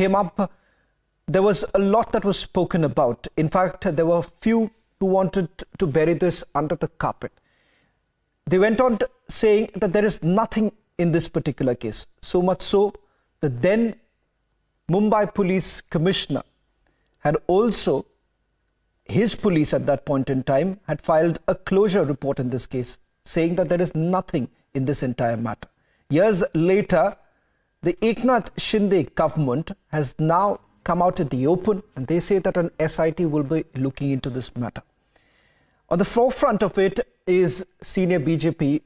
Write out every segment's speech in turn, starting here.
came up, there was a lot that was spoken about. In fact, there were few who wanted to bury this under the carpet. They went on saying that there is nothing in this particular case. So much so that then Mumbai Police Commissioner had also, his police at that point in time, had filed a closure report in this case, saying that there is nothing in this entire matter. Years later, the Eknath Shinde government has now come out in the open and they say that an SIT will be looking into this matter. On the forefront of it is senior BJP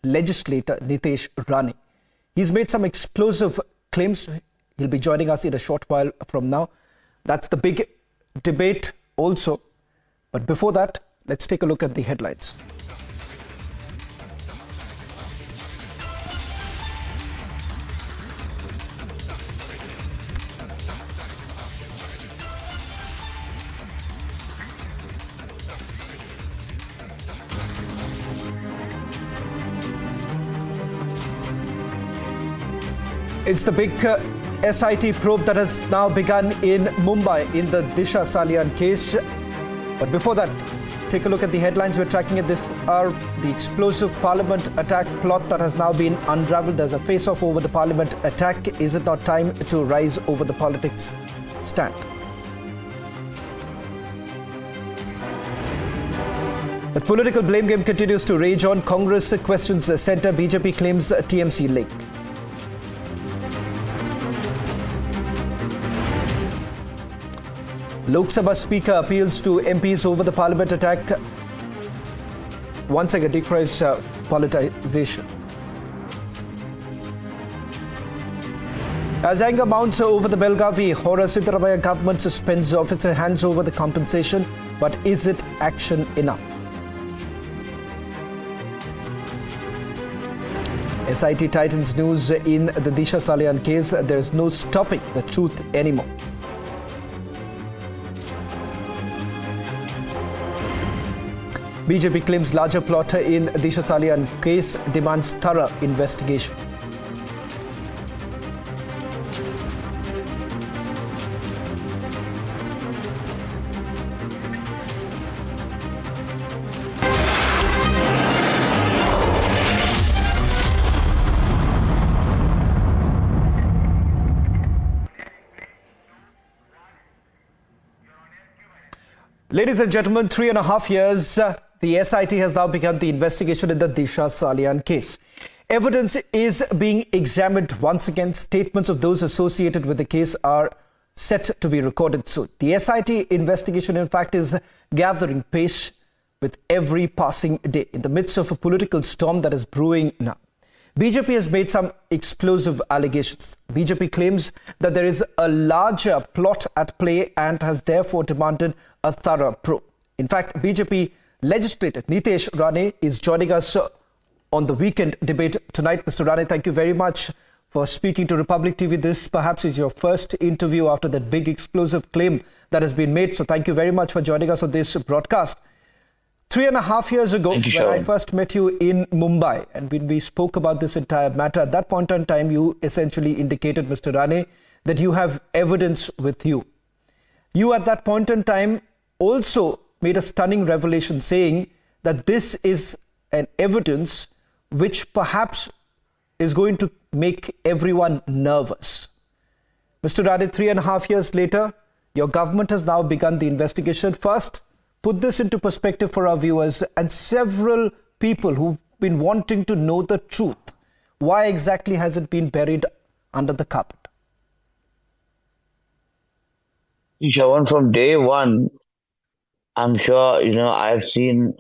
legislator Nitesh Rane. He's made some explosive claims. He'll be joining us in a short while from now. That's the big debate also. But before that, let's take a look at the headlines. It's the big SIT probe that has now begun in Mumbai in the Disha Salian case. But before that, take a look at the headlines we're tracking at this hour. The explosive parliament attack plot that has now been unraveled. There's a face-off over the parliament attack. Is it not time to rise over the politics stand? The political blame game continues to rage on. Congress questions the centre. BJP claims TMC link. Lok Sabha Speaker appeals to MPs over the parliament attack. Once again, decries politicization. As anger mounts over the Belgavi horror, Siddaramaiah government suspends officer hands over the compensation. But is it action enough? SIT tightens news in the Disha Salian case. There is no stopping the truth anymore. BJP claims larger plot in Disha Salian case, demands thorough investigation. Ladies and gentlemen, 3.5 years. The SIT has now begun the investigation in the Disha Salian case. Evidence is being examined once again. Statements of those associated with the case are set to be recorded soon. The SIT investigation, in fact, is gathering pace with every passing day in the midst of a political storm that is brewing now. BJP has made some explosive allegations. BJP claims that there is a larger plot at play and has therefore demanded a thorough probe. In fact, BJP legislator Nitesh Rane is joining us on the weekend debate tonight. Mr. Rane, thank you very much for speaking to Republic TV. This perhaps is your first interview after that big explosive claim that has been made. So thank you very much for joining us on this broadcast. 3.5 years ago, when I first met you in Mumbai and when we spoke about this entire matter, at that point in time, you essentially indicated, Mr. Rane, that you have evidence with you. You at that point in time also made a stunning revelation saying that this is an evidence which perhaps is going to make everyone nervous. Mr. Rane, 3.5 years later, your government has now begun the investigation. First, put this into perspective for our viewers and several people who've been wanting to know the truth. Why exactly has it been buried under the carpet? Shawan, from day one, I'm sure, I've seen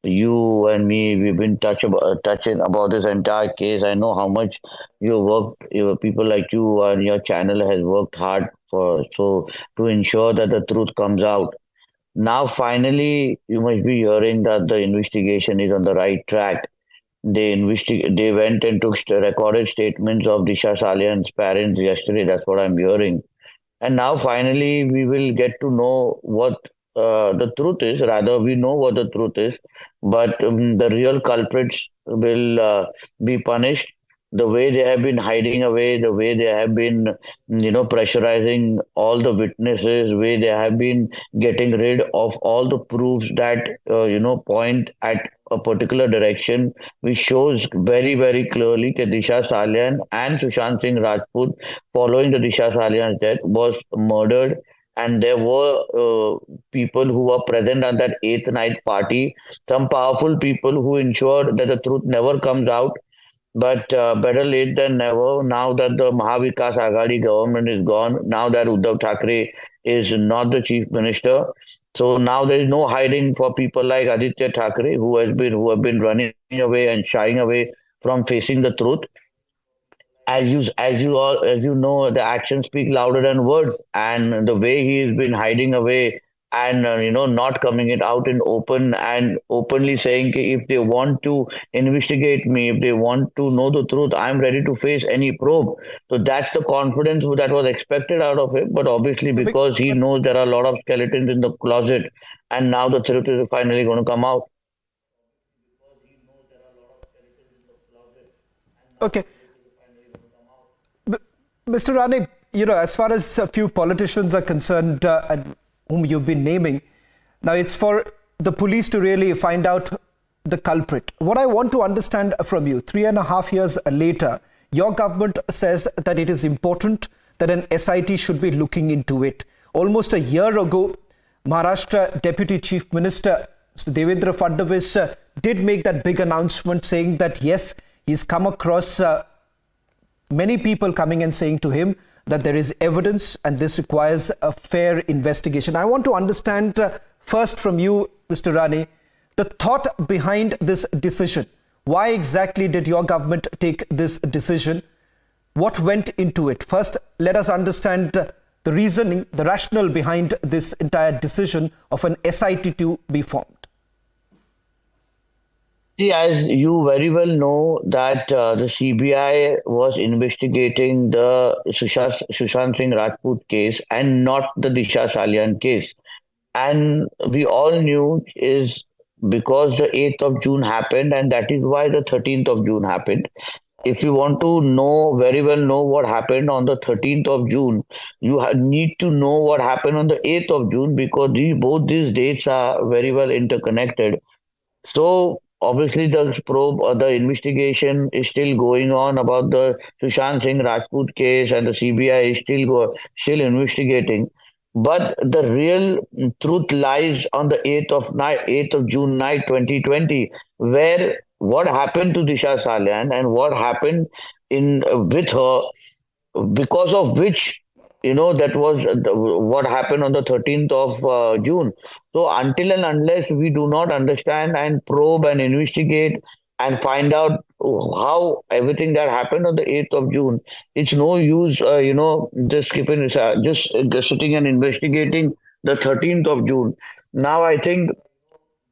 you and me, we've been touching about this entire case. I know how much you worked, people like you and your channel has worked hard to ensure that the truth comes out. Now, finally, you must be hearing that the investigation is on the right track. They went and took recorded statements of Disha Salian's parents yesterday. That's what I'm hearing. And now, finally, we will get to know what the truth is. Rather, we know what the truth is, but the real culprits will be punished. the way they have been hiding away, the way they have been, pressurizing all the witnesses, way they have been getting rid of all the proofs that, point at a particular direction, which shows very, very clearly that Disha Salian and Sushant Singh Rajput, following the Disha Salian's death, was murdered. And there were people who were present at that eighth night party, some powerful people who ensured that the truth never comes out. But better late than never. Now that the Mahavikas Aghadi government is gone, now that Uddhav Thackeray is not the chief minister, so now there is no hiding for people like Aditya Thackeray, who have been running away and shying away from facing the truth. As you know, the actions speak louder than words, and the way he has been hiding away and not coming it out in open and openly saying कि if they want to investigate me, if they want to know the truth, I'm ready to face any probe. So that's the confidence that was expected out of him. But obviously, because he knows there are a lot of skeletons in the closet, and now the truth is finally going to come out. Okay. Mr. Rane, as far as a few politicians are concerned, and whom you've been naming, now it's for the police to really find out the culprit. What I want to understand from you, 3.5 years later, your government says that it is important that an SIT should be looking into it. Almost a year ago, Maharashtra Deputy Chief Minister Mr. Devendra Fadnavis did make that big announcement saying that yes, he's come across many people coming and saying to him that there is evidence and this requires a fair investigation. I want to understand first from you, Mr. Rane, the thought behind this decision. Why exactly did your government take this decision? What went into it? First, let us understand the reasoning, the rationale behind this entire decision of an SIT to be formed. See, as you very well know, that the CBI was investigating the Sushant Singh Rajput case and not the Disha Salian case. And we all knew is because the 8th of June happened, and that is why the 13th of June happened. If you want to know, very well know what happened on the 13th of June, you need to know what happened on the 8th of June, because both these dates are very well interconnected. So obviously the probe or the investigation is still going on about the Sushant Singh Rajput case, and the CBI is still investigating. But the real truth lies on the 8th of June night 2020, where what happened to Disha Salian and what happened in with her, because of which that was what happened on the 13th of June. So until and unless we do not understand and probe and investigate and find out how everything that happened on the 8th of June, it's no use, just keeping, just sitting and investigating the 13th of June. Now I think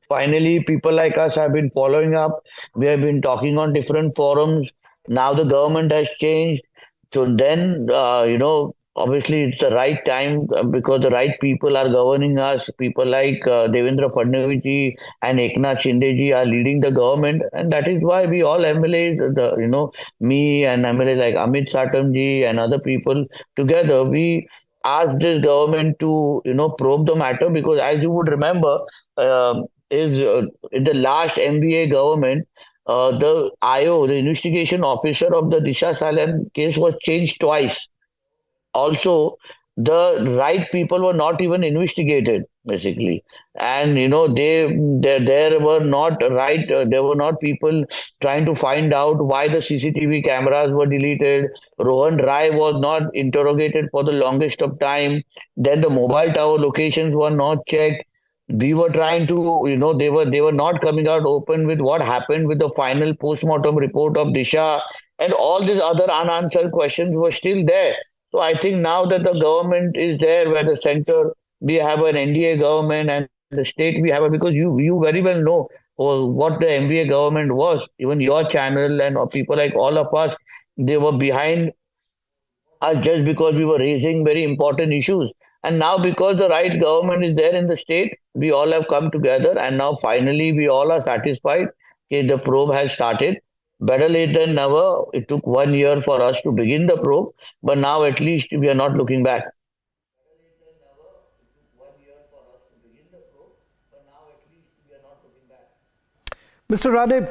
finally people like us have been following up. We have been talking on different forums. Now the government has changed. So then, obviously it's the right time, because the right people are governing us. People like Devendra Fadnavis ji and Eknath Shinde ji are leading the government, and that is why we all MLAs, me and MLAs like Amit Satam ji and other people together, we asked this government to probe the matter, because as you would remember, in the last MBA government, the IO, the investigation officer of the Disha Salian case, was changed twice. Also, the right people were not even investigated, basically, and there were not right, there were not people trying to find out why the CCTV cameras were deleted. Rohan Rai was not interrogated for the longest of time. Then the mobile tower locations were not checked. We were trying to, they were not coming out open with what happened with the final postmortem report of Disha, and all these other unanswered questions were still there. So I think now that the government is there, where the center, we have an NDA government, and the state we have, because you very well know what the MBA government was. Even your channel and people like all of us, they were behind us just because we were raising very important issues. And now, because the right government is there in the state, we all have come together, and now finally we all are satisfied that the probe has started. Better late than never. It took 1 year for us to begin the probe, but now at least we are not looking back. Mr. Rane,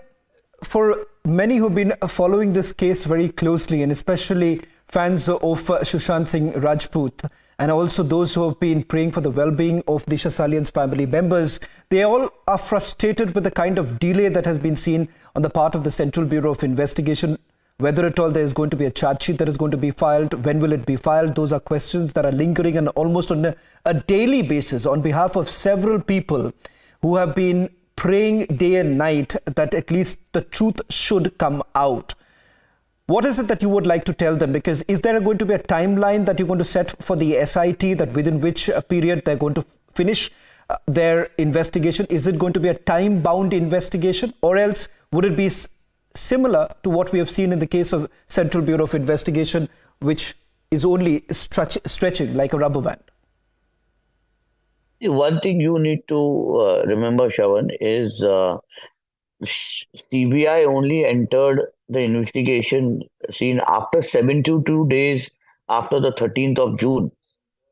for many who've been following this case very closely, and especially fans of Sushant Singh Rajput, and also those who have been praying for the well-being of Disha Salian's family members, they all are frustrated with the kind of delay that has been seen on the part of the Central Bureau of Investigation. Whether at all there is going to be a charge sheet that is going to be filed, when will it be filed? Those are questions that are lingering and almost on a daily basis on behalf of several people who have been praying day and night that at least the truth should come out. What is it that you would like to tell them? Because is there going to be a timeline that you're going to set for the SIT, that within which period they're going to finish their investigation? Is it going to be a time-bound investigation, or else would it be similar to what we have seen in the case of Central Bureau of Investigation, which is only stretching like a rubber band? One thing you need to remember, Shawan, is CBI only entered the investigation scene after 72 days after the 13th of June.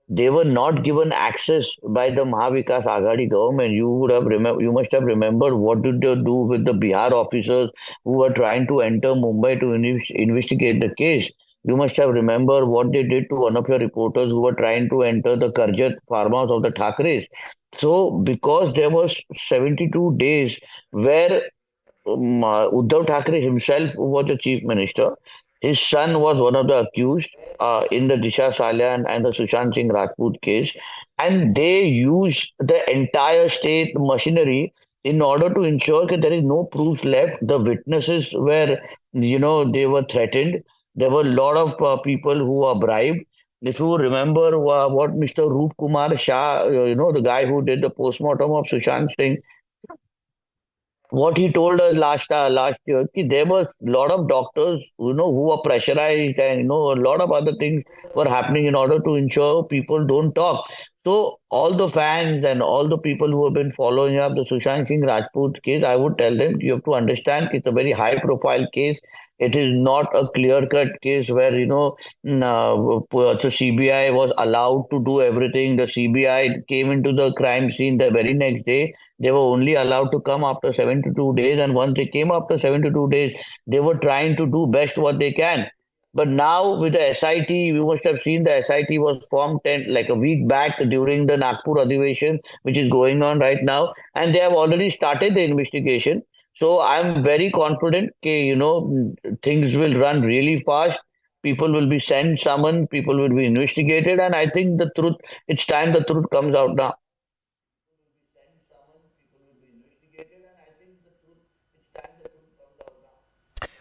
They were not given access by the Mahavikas Aghadi government. You must have remembered what did they do with the Bihar officers who were trying to enter Mumbai to investigate the case. You must have remembered what they did to one of your reporters who were trying to enter the Karjat farmhouse of the Thakres. So, because there was 72 days where Uddhav Thackeray himself was the chief minister. His son was one of the accused in the Disha Salian and the Sushant Singh Rajput case. And they used the entire state machinery in order to ensure that there is no proof left. The witnesses were, they were threatened. There were a lot of people who were bribed. If you remember what Mr. Roop Kumar Shah, the guy who did the postmortem of Sushant Singh, what he told us last year, there were a lot of doctors, who were pressurized, and a lot of other things were happening in order to ensure people don't talk. So all the fans and all the people who have been following up the Sushant Singh Rajput case, I would tell them you have to understand it's a very high profile case. It is not a clear-cut case where, the CBI was allowed to do everything. The CBI came into the crime scene the very next day. They were only allowed to come after 72 days. And once they came after 72 days, they were trying to do best what they can. But now with the SIT, you must have seen the SIT was formed like a week back during the Nagpur Adhivation, which is going on right now. And they have already started the investigation. So I'm very confident that, things will run really fast. People will be sent summoned, people will be investigated. And I think it's time the truth comes out now.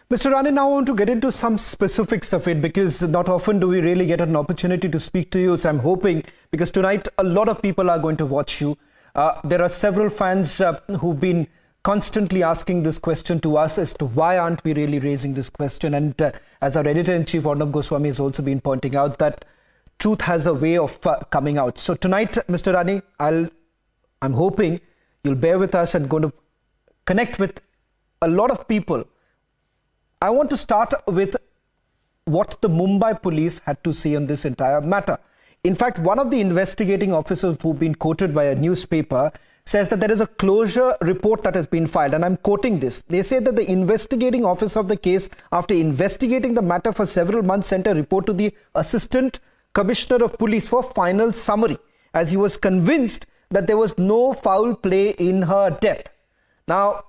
Mr. Rane, now I want to get into some specifics of it, because not often do we really get an opportunity to speak to you. So I'm hoping, because tonight a lot of people are going to watch you. There are several fans who've been constantly asking this question to us as to why aren't we really raising this question. And as our editor-in-chief, Arnab Goswami, has also been pointing out that truth has a way of coming out. So tonight, Mr. Rane, I'm hoping you'll bear with us and going to connect with a lot of people. I want to start with what the Mumbai police had to say on this entire matter. In fact, one of the investigating officers who've been quoted by a newspaper says that there is a closure report that has been filed. And I'm quoting this. They say that the investigating officer of the case, after investigating the matter for several months, sent a report to the Assistant Commissioner of Police for final summary, as he was convinced that there was no foul play in her death. Now,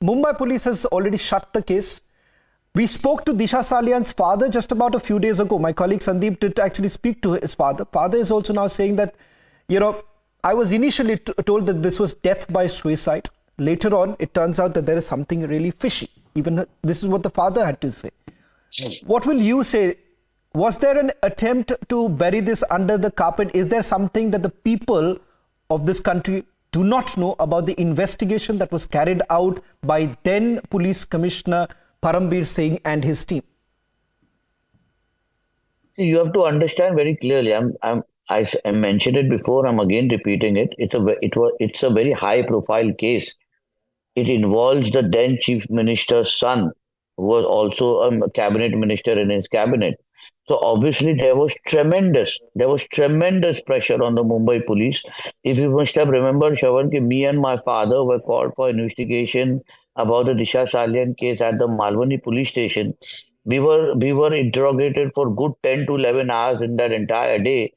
Mumbai police has already shut the case. We spoke to Disha Salian's father just about a few days ago. My colleague Sandeep did actually speak to his father. Father is also now saying that, I was initially told that this was death by suicide. Later on, it turns out that there is something really fishy. Even this is what the father had to say. What will you say? Was there an attempt to bury this under the carpet? Is there something that the people of this country do not know about the investigation that was carried out by then Police Commissioner Parambir Singh and his team? You have to understand very clearly. I mentioned it before. I'm again repeating it. It's a very high-profile case. It involves the then Chief Minister's son, who was also a cabinet minister in his cabinet. So obviously there was tremendous pressure on the Mumbai police. If you must have remembered, Shravan, me and my father were called for investigation about the Disha Salian case at the Malwani police station. We were interrogated for good 10 to 11 hours in that entire day,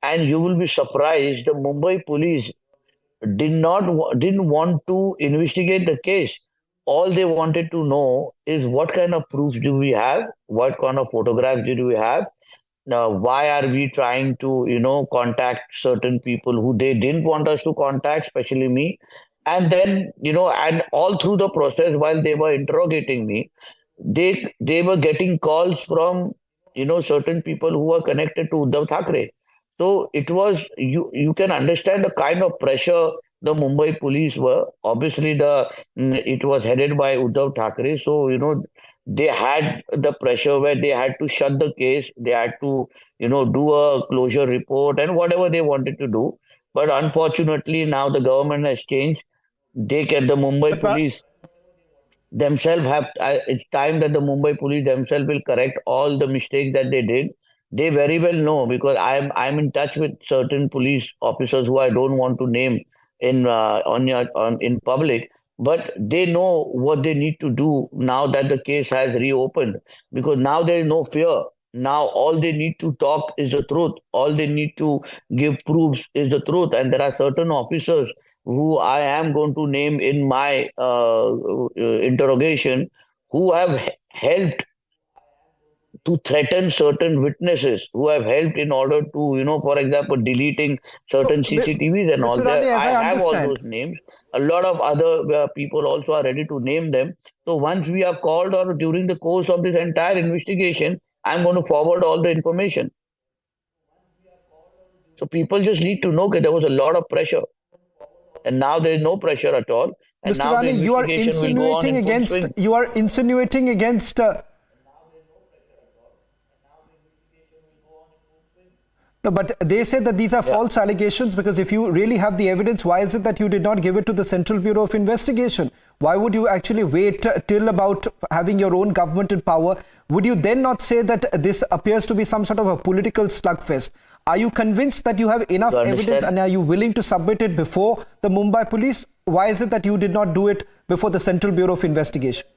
and you will be surprised the Mumbai police didn't want to investigate the case. All they wanted to know is what kind of proofs do we have, what kind of photographs did we have, now why are we trying to contact certain people who they didn't want us to contact, especially me. And then and all through the process while they were interrogating me, they were getting calls from certain people who were connected to Uddhav Thackeray. So it was, you can understand the kind of pressure the Mumbai police were. Obviously, it was headed by Uddhav Thackeray. So they had the pressure where they had to shut the case. They had to do a closure report and whatever they wanted to do. But unfortunately, now the government has changed. They get the Mumbai But police themselves have it's time that the Mumbai police themselves will correct all the mistakes that they did. They very well know, because I'm in touch with certain police officers who I don't want to name in in public, but they know what they need to do now that the case has reopened, because now there is no fear. Now all they need to talk is the truth. All they need to give proofs is the truth, and there are certain officers who I am going to name in my interrogation, who have helped to threaten certain witnesses, who have helped in order to, for example, deleting so, certain CCTVs and all Mr. that. Rani, as I I have all understand, those names. A lot of other people also are ready to name them. So once we are called or during the course of this entire investigation, I'm going to forward all the information. So people just need to know that there was a lot of pressure. And now there is no pressure at all. And Mr. now the Rani, investigation will go on in full swing. you are insinuating against. No, but they say that these are Yeah. false allegations, because if you really have the evidence, why is it that you did not give it to the Central Bureau of Investigation? Why would you actually wait till about having your own government in power? Would you then not say that this appears to be some sort of a political slugfest? Are you convinced that you have enough You evidence, understand? and are you willing to submit it before the Mumbai police? Why is it that you did not do it before the Central Bureau of Investigation?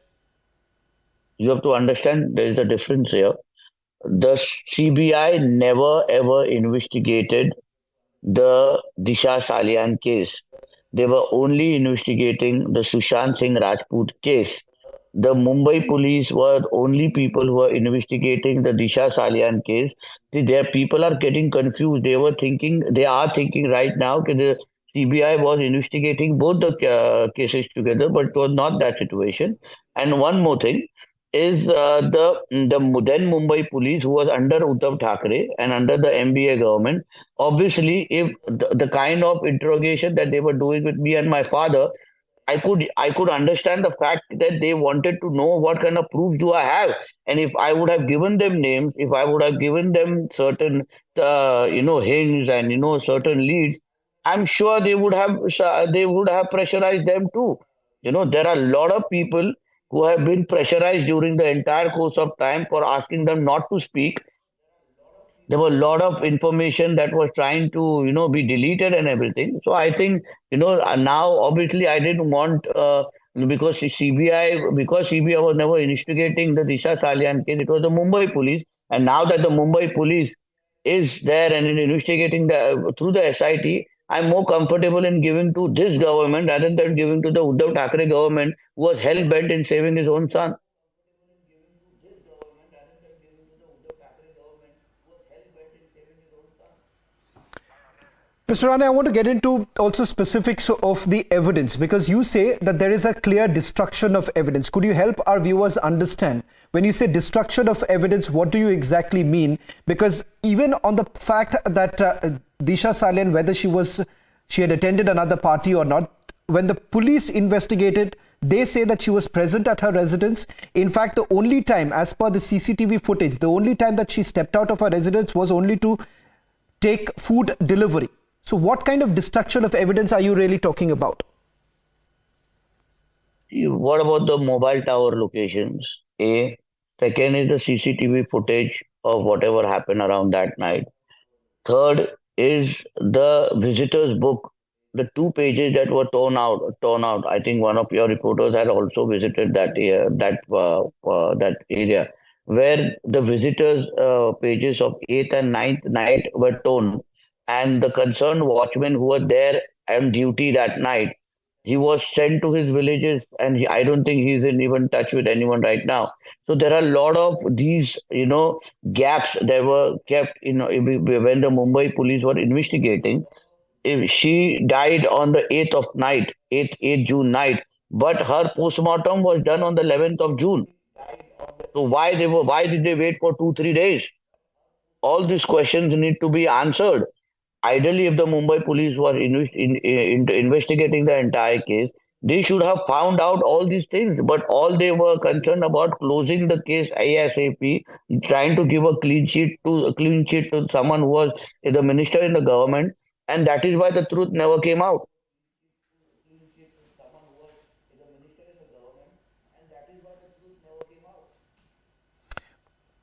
You have to understand there is a difference here. The CBI never ever investigated the Disha Salian case. They were only investigating the Sushant Singh Rajput case. The Mumbai police were the only people who were investigating the Disha Salian case. See, their people are getting confused. They are thinking right now that the CBI was investigating both the cases together, but it was not that situation. And one more thing is the then Mumbai police, who was under Uddhav Thackeray and under the MBA government. Obviously, if the kind of interrogation that they were doing with me and my father, I could understand the fact that they wanted to know what kind of proofs do I have, and if I would have given them names, if I would have given them certain hints and certain leads, I'm sure they would have pressurized them too. There are a lot of people who have been pressurized during the entire course of time for asking them not to speak. There were a lot of information that was trying to be deleted and everything. So I think now obviously I didn't want because CBI was never investigating the Disha Salian case. It was the Mumbai police, and now that the Mumbai police is there and in investigating through the SIT, I'm more comfortable in giving to this government rather than giving to the Uddhav Thackeray government, who was hell bent in saving his own son. Mr. Rane, I want to get into also specifics of the evidence, because you say that there is a clear destruction of evidence. Could you help our viewers understand, when you say destruction of evidence, what do you exactly mean? Because even on the fact that Disha Salian, whether she had attended another party or not, when the police investigated, they say that she was present at her residence. In fact, the only time, as per the CCTV footage, the only time that she stepped out of her residence was only to take food delivery. So what kind of destruction of evidence are you really talking about? What about the mobile tower locations? A. Second is the CCTV footage of whatever happened around that night. Third is the visitor's book, the two pages that were torn out. I think one of your reporters had also visited that area where the visitors' pages of eighth and ninth night were torn, and the concerned watchman who were there on duty that night, he was sent to his villages, and I don't think he's in even touch with anyone right now. So there are a lot of these, gaps that were kept, when the Mumbai police were investigating. If she died on the 8th of night, 8th June night, but her postmortem was done on the 11th of June. So why did they wait for 2 3 days? All these questions need to be answered. Ideally, if the Mumbai police were investigating the entire case, they should have found out all these things. But all they were concerned about closing the case ASAP, trying to give a clean sheet to someone who was the minister in the government, and that is why the truth never came out.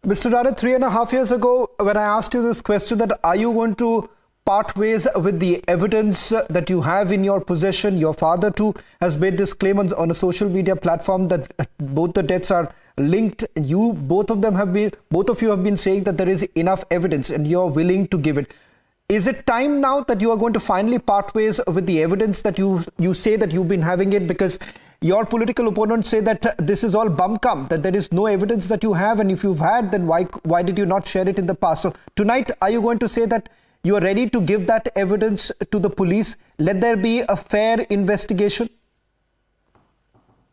Mr. Rane, 3.5 years ago, when I asked you this question, that are you going to part ways with the evidence that you have in your possession? Your father too has made this claim on a social media platform that both the deaths are linked. Both of you have been saying that there is enough evidence and you're willing to give it. Is it time now that you are going to finally part ways with the evidence that you say that you've been having it? Because your political opponents say that this is all bum-cum, that there is no evidence that you have, and if you've had, then why did you not share it in the past? So tonight, are you going to say that you are ready to give that evidence to the police? Let there be a fair investigation?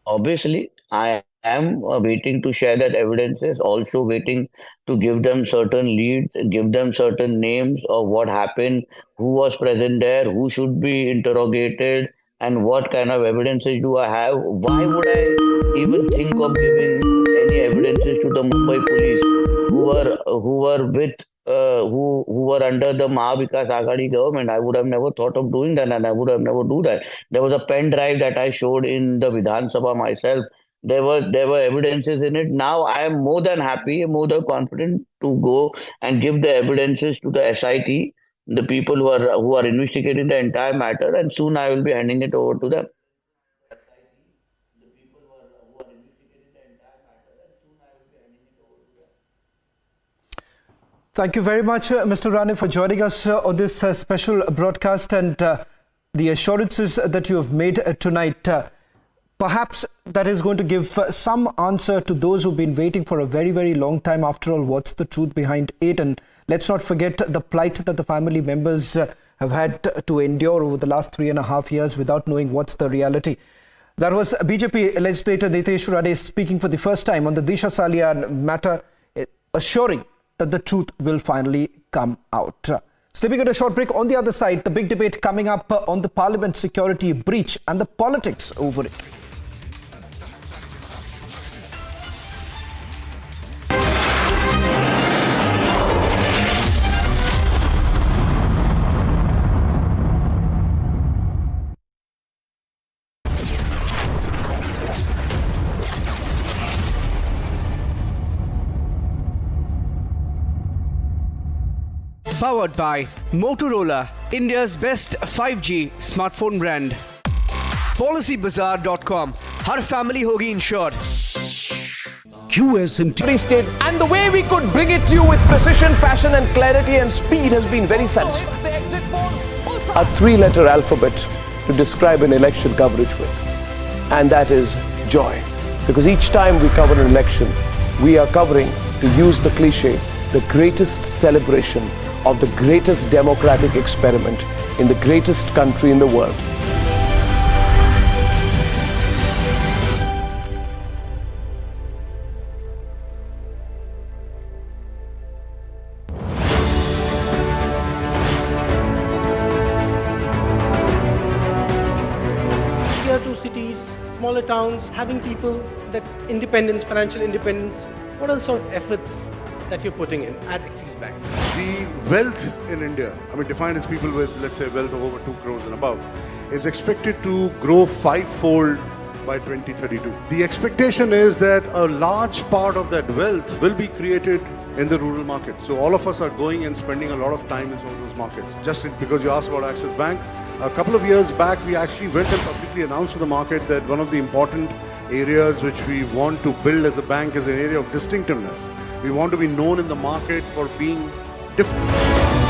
Obviously, I am waiting to share that evidences, also waiting to give them certain leads, give them certain names of what happened, who was present there, who should be interrogated, and what kind of evidences do I have. Why would I even think of giving any evidences to the Mumbai police who were under the Mahavikas Aghadi government? I would have never thought of doing that, and I would have never do that. There was a pen drive that I showed in the Vidhan Sabha myself. There were evidences in it. Now I am more than happy, more than confident to go and give the evidences to the SIT, the people who are investigating the entire matter, and soon I will be handing it over to them. Thank you very much, Mr. Rane, for joining us on this special broadcast, and the assurances that you have made tonight. Perhaps that is going to give some answer to those who've been waiting for a very, very long time. After all, what's the truth behind it? And let's not forget the plight that the family members have had to endure over the last 3.5 years without knowing what's the reality. That was BJP legislator Disha Salian speaking for the first time on the Disha Salian matter, assuring that the truth will finally come out. Slipping at a short break. On the other side, the big debate coming up on the parliament security breach and the politics over it. Powered by Motorola, India's best 5G smartphone brand. PolicyBazaar.com. Har family hogi insured. QS and state, and the way we could bring it to you with precision, passion and clarity and speed has been very satisfying. A three-letter alphabet to describe an election coverage with, and that is joy. Because each time we cover an election, we are covering, to use the cliche, the greatest celebration of the greatest democratic experiment in the greatest country in the world. Tier 2 cities, smaller towns, having people, that independence, financial independence, what are the sort of efforts that you're putting in at Axis Bank? The wealth in India, defined as people with, let's say, wealth of over 2 crores and above, is expected to grow fivefold by 2032. The expectation is that a large part of that wealth will be created in the rural markets. So all of us are going and spending a lot of time in some of those markets. Just because you asked about Axis Bank, a couple of years back, we actually went and publicly announced to the market that one of the important areas which we want to build as a bank is an area of distinctiveness. We want to be known in the market for being different.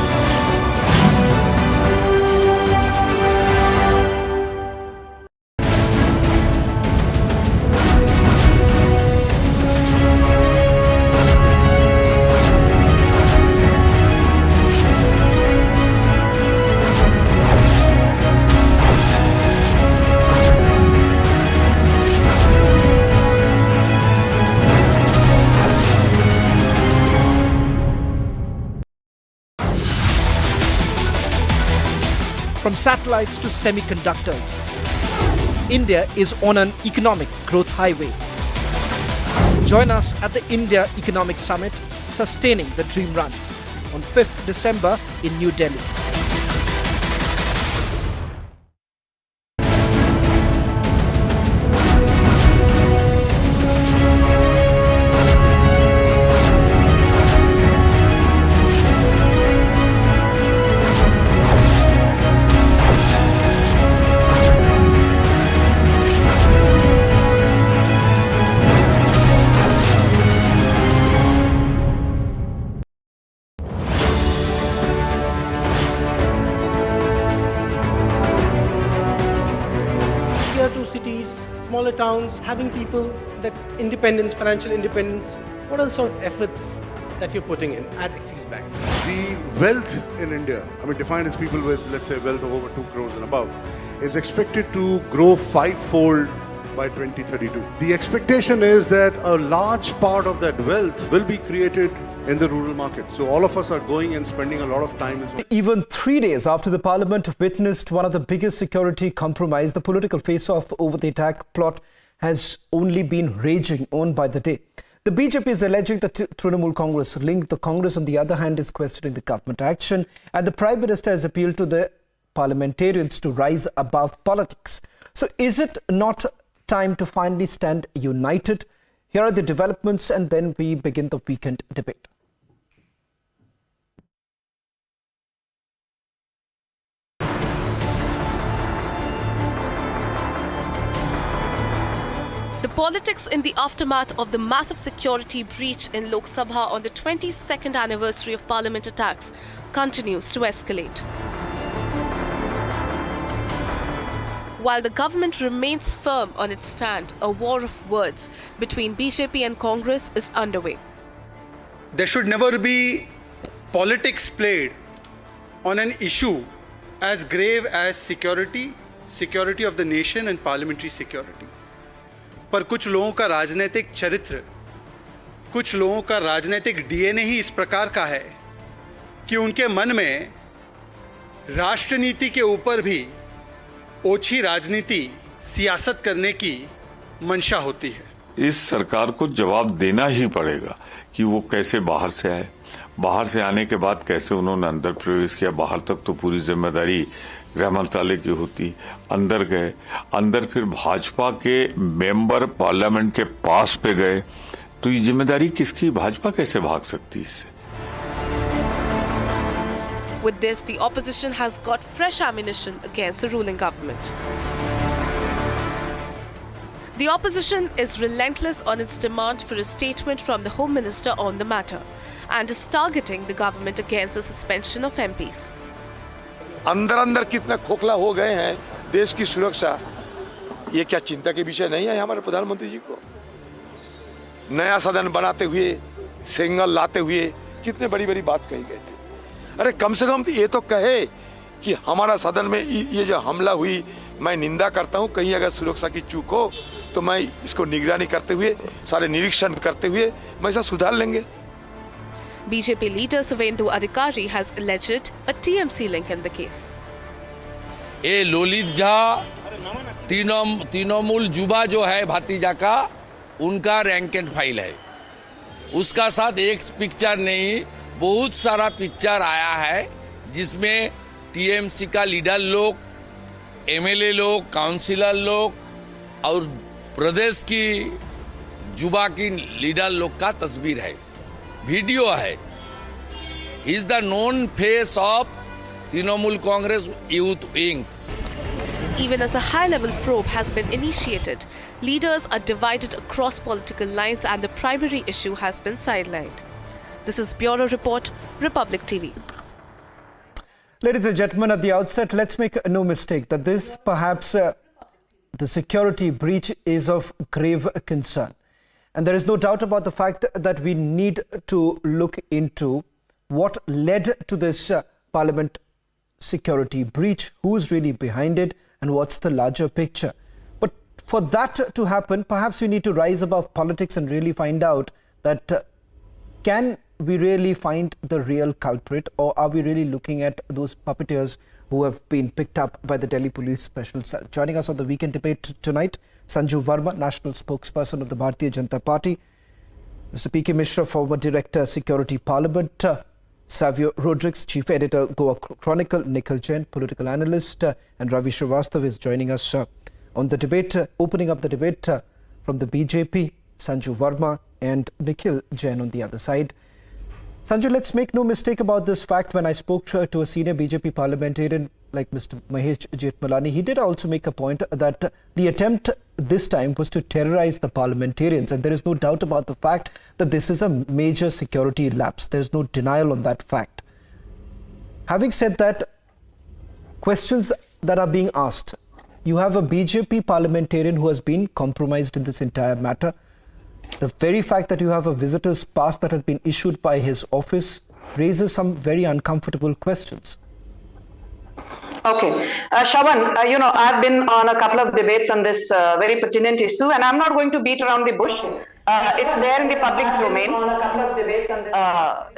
From satellites to semiconductors, India is on an economic growth highway. Join us at the India Economic Summit, Sustaining the Dream Run, on 5th December in New Delhi. Tier 2 cities, smaller towns, having people that independence, financial independence, what are the sort of efforts that you're putting in at Axis Bank? The wealth in India, defined as people with, let's say, wealth of over 2 crores and above, is expected to grow 5-fold by 2032. The expectation is that a large part of that wealth will be created in the rural markets. So all of us are going and spending a lot of time in some... Even 3 days after the parliament witnessed one of the biggest security compromise, the political face-off over the attack plot has only been raging on by the day. The BJP is alleging that Trinamool Congress linked. The Congress, on the other hand, is questioning the government action, and the Prime Minister has appealed to the parliamentarians to rise above politics. So is it not time to finally stand united? Here are the developments, and then we begin the weekend debate. The politics in the aftermath of the massive security breach in Lok Sabha on the 22nd anniversary of Parliament attacks continues to escalate. While the government remains firm on its stand, a war of words between BJP and Congress is underway. There should never be politics played on an issue as grave as security of the nation and parliamentary security. पर कुछ लोगों का राजनीतिक चरित्र, कुछ लोगों का राजनीतिक डीएनए ही इस प्रकार का है कि उनके मन में राष्ट्रनीति के ऊपर भी ओछी राजनीति, सियासत करने की मंशा होती है। इस सरकार को जवाब देना ही पड़ेगा कि वो कैसे बाहर से आए, बाहर से आने के बाद कैसे उन्होंने अंदर प्रवेश किया। बाहर तक तो पूरी जिम्मेदारी गृह मंत्रालय की होती, अंदर गए, अंदर फिर भाजपा के मेंबर पार्लियामेंट के पास पे गए, तो ये जिम्मेदारी किसकी? भाजपा कैसे भाग सकती इससे? With this, the opposition has got fresh ammunition against the ruling government. The opposition is relentless on its demand for a statement from the Home Minister on the matter and is targeting the government against the suspension of MPs. अंदर कितने खोखला हो गए हैं देश की सुरक्षा, ये क्या चिंता के विषय नहीं है हमारे प्रधानमंत्री जी को? नया सदन बनाते हुए, सिंगल लाते हुए कितने बड़ी बात कही गई थी। अरे कम से कम ये तो कहे कि हमारा सदन में ये जो हमला हुई, मैं निंदा करता हूँ, कहीं अगर सुरक्षा की चूक हो तो मैं इसको निगरानी करते हुए, सारे निरीक्षण करते हुए मैं इसे सुधार लेंगे। BJP leader Suvendu Adhikari has alleged a TMC link in the case. ये ललित झा तृणमूल जुबा जो है भातीजा का, उनका रैंक एंड फाइल है। उसका साथ एक पिक्चर नहीं, बहुत सारा पिक्चर आया है जिसमें टीएमसी का लीडर लोग, एमएलए लोग, काउंसिलर लोग और प्रदेश की युवा की लीडर लोग का तस्वीर है, वीडियो है. He is the known face of Trinamool Congress youth wings. Even as a high-level probe has been initiated, leaders are divided across political lines and the primary issue has been sidelined. This is Bureau Report, Republic TV. Ladies and gentlemen, at the outset, let's make no mistake that this perhaps the security breach is of grave concern. And there is no doubt about the fact that we need to look into what led to this Parliament security breach, who's really behind it, and what's the larger picture. But for that to happen, perhaps we need to rise above politics and really find out that can we really find the real culprit, or are we really looking at those puppeteers who have been picked up by the Delhi Police Special Cell? Joining us on the weekend debate tonight, Sanju Verma, National Spokesperson of the Bharatiya Janata Party, Mr. P.K. Mishra, former Director, Security Parliament, Savio Rodriguez, Chief Editor, Goa Chronicle, Nikhil Jain, Political Analyst, and Ravi Srivastav is joining us on the debate, opening up the debate from the BJP, Sanju Verma and Nikhil Jain on the other side. Sanju, let's make no mistake about this fact. When I spoke to a senior BJP parliamentarian like Mr. Mahesh Jethmalani, he did also make a point that the attempt this time was to terrorize the parliamentarians, and there is no doubt about the fact that this is a major security lapse. There is no denial on that fact. Having said that, questions that are being asked, you have a BJP parliamentarian who has been compromised in this entire matter. The very fact that you have a visitor's pass that has been issued by his office raises some very uncomfortable questions. Okay. Shravan, I've been on a couple of debates on this very pertinent issue, and I'm not going to beat around the bush. It's there in the public domain.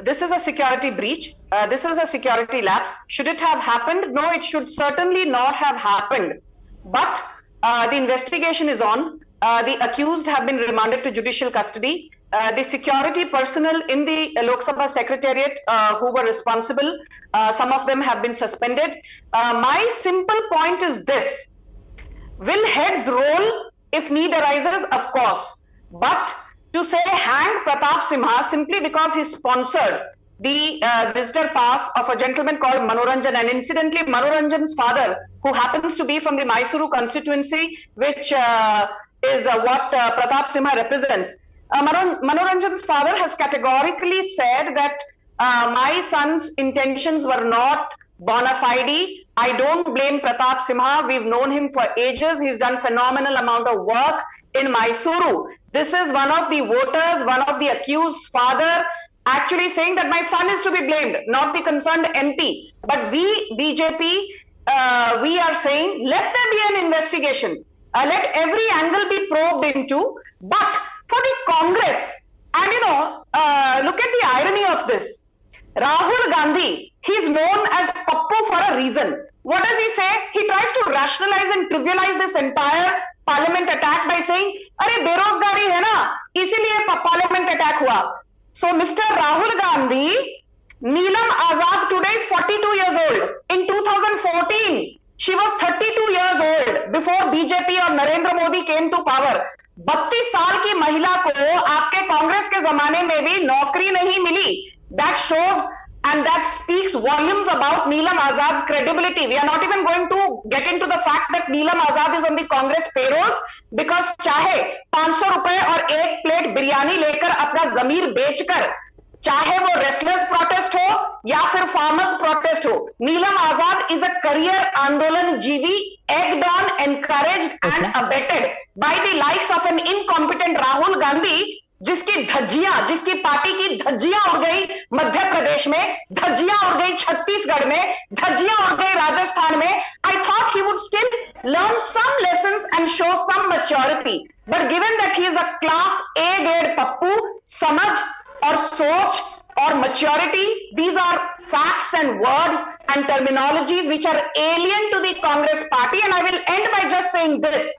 This is a security breach. This is a security lapse. Should it have happened? No, it should certainly not have happened. But the investigation is on. The accused have been remanded to judicial custody. The security personnel in the Lok Sabha Secretariat who were responsible, some of them have been suspended. My simple point is this: will heads roll if need arises? Of course. But to say hang Pratap Simha simply because he sponsored the visitor pass of a gentleman called Manoranjan, and incidentally Manoranjan's father, who happens to be from the Mysuru constituency, which is what Pratap Simha represents. Manoranjan's father has categorically said that my son's intentions were not bona fide. I don't blame Pratap Simha. We've known him for ages. He's done phenomenal amount of work in Mysuru. This is one of the voters, one of the accused's father, actually saying that my son is to be blamed, not the concerned MP. But we, BJP, we are saying let there be an investigation. Let every angle be probed into. But for the Congress, and look at the irony of this. Rahul Gandhi, he's known as Pappu for a reason. What does he say? He tries to rationalize and trivialize this entire parliament attack by saying, "Arey berozgari hai na, isliye parliament attack hua." So Mr. Rahul Gandhi, Neelam Azad today is 42 years old. In 2014, she was 32 years old before BJP or Narendra Modi came to power. 32 साल की महिला को आपके कांग्रेस के जमाने में भी नौकरी नहीं मिली. That shows and that speaks volumes about Neelam Azad's credibility. We are not even going to get into the fact that Neelam Azad is on the Congress payrolls because चाहे 500 रुपए और एक प्लेट बिरयानी लेकर अपना जमीर बेचकर, चाहे वो रेसलर्स प्रोटेस्ट हो या फिर फार्मर्स प्रोटेस्ट हो, नीलम आजाद इज अ करियर आंदोलन जीवी, egged on, encouraged and abetted by the likes of an incompetent Rahul Gandhi, जिसकी धज्जियां, जिसकी पार्टी की धज्जियां उड़ गई मध्य प्रदेश में, धज्जियां उड़ गई छत्तीसगढ़ में, धज्जियां उड़ गई राजस्थान में. I thought he would still learn some lessons and show some maturity. But given that he is a class A grade pappu, samajh or soch or maturity, these are facts and words and terminologies which are alien to the Congress party. And I will end by just saying this.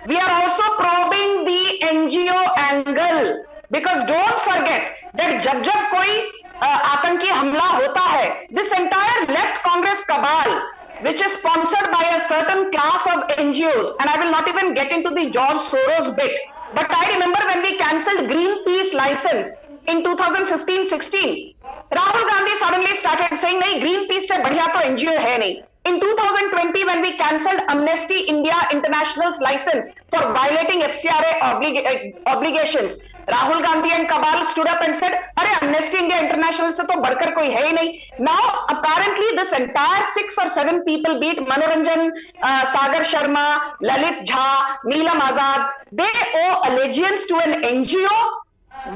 We are also probing the NGO angle, because don't forget that जब koi आतंकी हमला होता है, this entire left Congress cabal, which is sponsored by a certain class of NGOs, and I will not even get into the George Soros bit, but I remember when we cancelled Greenpeace license in 2015-16, Rahul Gandhi suddenly started saying, "Nahi, Greenpeace se badhiya to NGO hai nahi." In 2020, when we cancelled Amnesty India International's license for violating FCRA obligations, Rahul Gandhi and Kabal stood up and said, "Arey, Amnesty India International se to badkar koi hai hi nahi." Now, apparently, this entire 6 or 7 people, be it Manoranjan, Sagar Sharma, Lalit Jha, Neelam Azad, they owe allegiance to an NGO,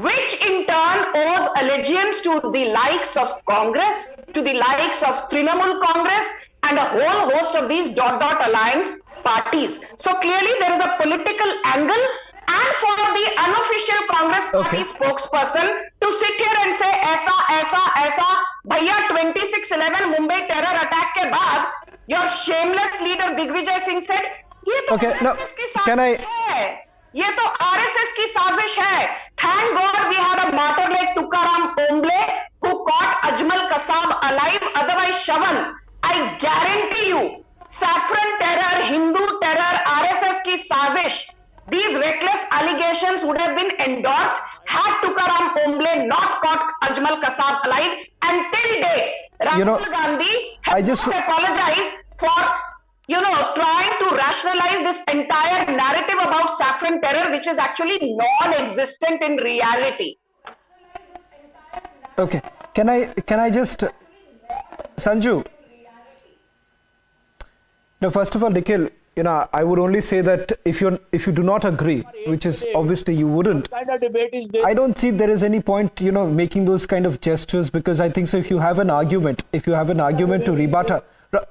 which in turn owes allegiance to the likes of Congress, to the likes of Trinamool Congress, and a whole host of these alliance parties. So clearly there is a political angle, and for the unofficial Congress party spokesperson to sit here and say aisa, bhaiya 26/11 Mumbai terror attack ke baad, your shameless leader Digvijay Singh said, ye to RSS ki sazish hai. ये तो RSS की साजिश है. Thank God we had a martyr like Tukaram Omble who caught Ajmal Kasab alive, otherwise Shavan. I guarantee you, saffron terror, Hindu terror, RSS ki sazish, these reckless allegations would have been endorsed had Tukaram Omble not caught Ajmal Kasab alive. Until date, Rahul Gandhi has not apologized for trying to rationalize this entire narrative about saffron terror, which is actually non-existent in reality. Okay, can I just, Sanju? No, first of all, Nikhil, I would only say that if you do not agree, which is obviously you wouldn't, I don't see there is any point, making those kind of gestures, because I think so. If you have an argument to rebut,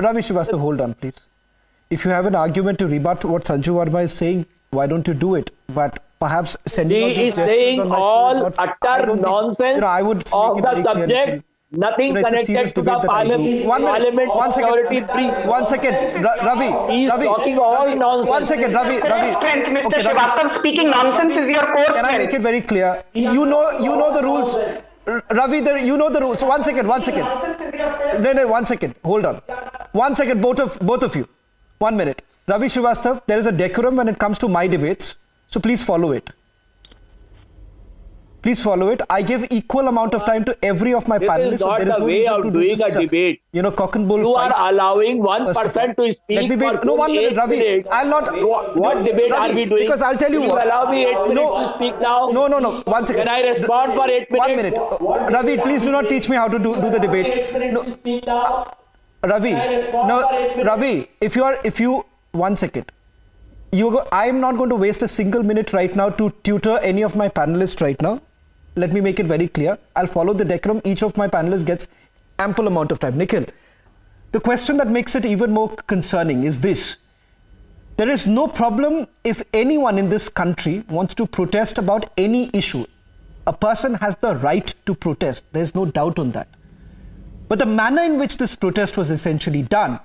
Ravi Srivastava, hold on, please. If you have an argument to rebut what Sanju Verma is saying, why don't you do it? But perhaps sending he is saying all utter nonsense of the subject. Nothing connected to the parliament security brief. One second, Ravi. He is talking all nonsense. One second, Ravi. Strength, Mr. Srivastava, speaking nonsense is your core strength. Can I make it very clear? You know the rules. Ravi, you know the rules. So one second. No, 1 second. Hold on. 1 second, both of you. 1 minute. Ravi Srivastava, there is a decorum when it comes to my debates. So please follow it. I give equal amount of time to every of my panelists. This is not the way of doing a debate. Cock and bull you fight. Are allowing one person to speak for 1 minute, Ravi. Minutes. I'll not. What debate Ravi, are we doing? Because I'll tell you what. Allow me 8 minutes to speak now. No. 1 second. Can I respond for 8 minutes? 1 minute. Ravi, please do not teach me how to do the debate. No. Ravi, if you 1 second. I'm not going to waste a single minute right now to tutor any of my panelists right now. Let me make it very clear. I'll follow the decorum. Each of my panelists gets ample amount of time. Nikhil, the question that makes it even more concerning is this. There is no problem if anyone in this country wants to protest about any issue. A person has the right to protest. There's no doubt on that. But the manner in which this protest was essentially done,